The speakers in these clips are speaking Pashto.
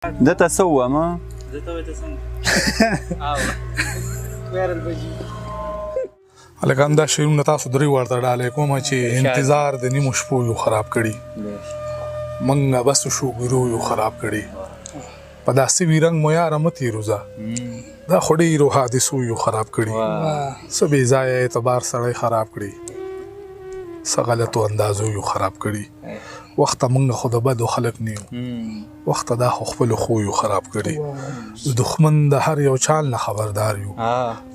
دته څه ووایم هلکان دا شعرونه تاسو درې ورته ډالۍ کومه چې انتظار د نیمو شپو یو خراب کړي منګه بس شوګرو یو خراب کړي په داسې وي رنګ مو یاره مه تېروځه دا خو ډېرو حادثو یو خراب کړي څه بې ځایه اعتبار سړی خراب کړي څه غلطو اندازو یو خراب کړي وخته موږ خو د بدو خلک نه یو وخته دا خو خپلو خویو خراب کړي د دښمن د هر یو چال نه خبردار یو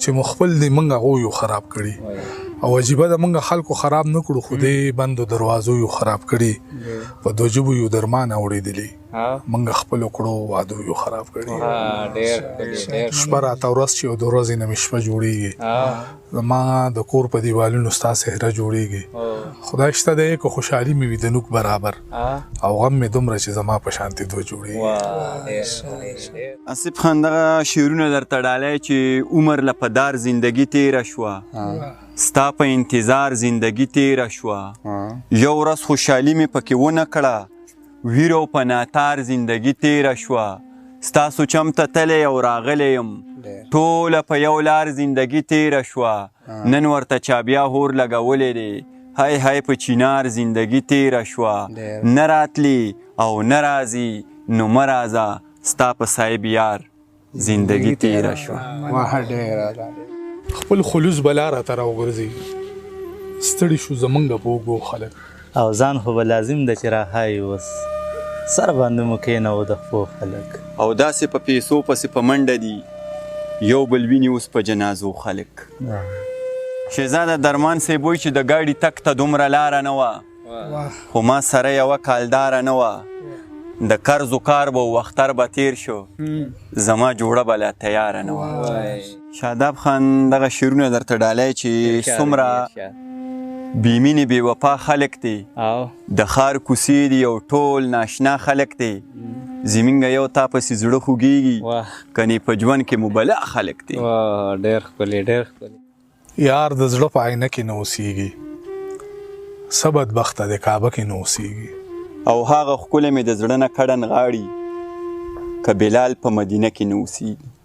چې مو خپل دی موږ هغوی خراب کړي او عجیبه ده موږ خلکو خراب نه کړو خو دې بندو دروازو یو خراب کړي په دوه ژبو یو درمان اورېدلي موږ خپلو کړو وادو یو خراب کړي شپه راته ورځ چې د ورځې نه مې شپه جوړېږي زما د کور په دیوالونو ستا صحره جوړېږي خدای شته دی که خوشحالي مې وي د نوک برابر او غم مې دومره چې زما په شانتې دوه جوړېږي آصف خان دغه شعرونه درته ډالۍ چې عمر له په دار زندګي تېره شوه ستا په انتظار زندګي تېره شوه یو ورځ خوشحالي مې پکې ونه کړه ویر او په ناتار زندګي تېره شوه ستاسو چم ته تلی او راغلی یم ټوله په یو لار زندګي تېره شوه نن ورته چا بیا هور لګولی دی های های په چینار زندګي تېره شوه نه راتلی او نه راځي نو مه راځه ستا په صاحب یار زندګي تېره شوه خپل خلوص به لاره ته راوګرځي ستړي شو زمونږ په اوږو خلک او ځان خو به لازم ده چې راهایي اوس سر باندې مو کښېنوو د خپو خلک او داسې په پیسو پسې په منډه دي یو بل ویني اوس په جنازو خلک شهزاده درمان صاحب وایي چې د ګاډي تک ته دومره لاره نه وه خو ما سره یوه کالداره نه وه د قرض و کار به و اختر به تیر شو زما جوړه به لا تیاره نه وه شاداب خان دغه شعرونه درته ډالۍ چې څومره بیمینې بې وفا خلک دی د ښار کوڅې دي او ټول ناشنا خلک دی زمونږ یو تا پسې زړه خوږېږي کنې په ژوند کې مبلع خلک دی ډېر ښکلي ډېر ښکلي یار د زړه په آینه کې نه اوسېږي څه بدبخته د کعبه کې نه اوسېږي او هغه ښکلی مې د زړه نه کډن غاړي که بلال په مدینه کې نه اوسېږي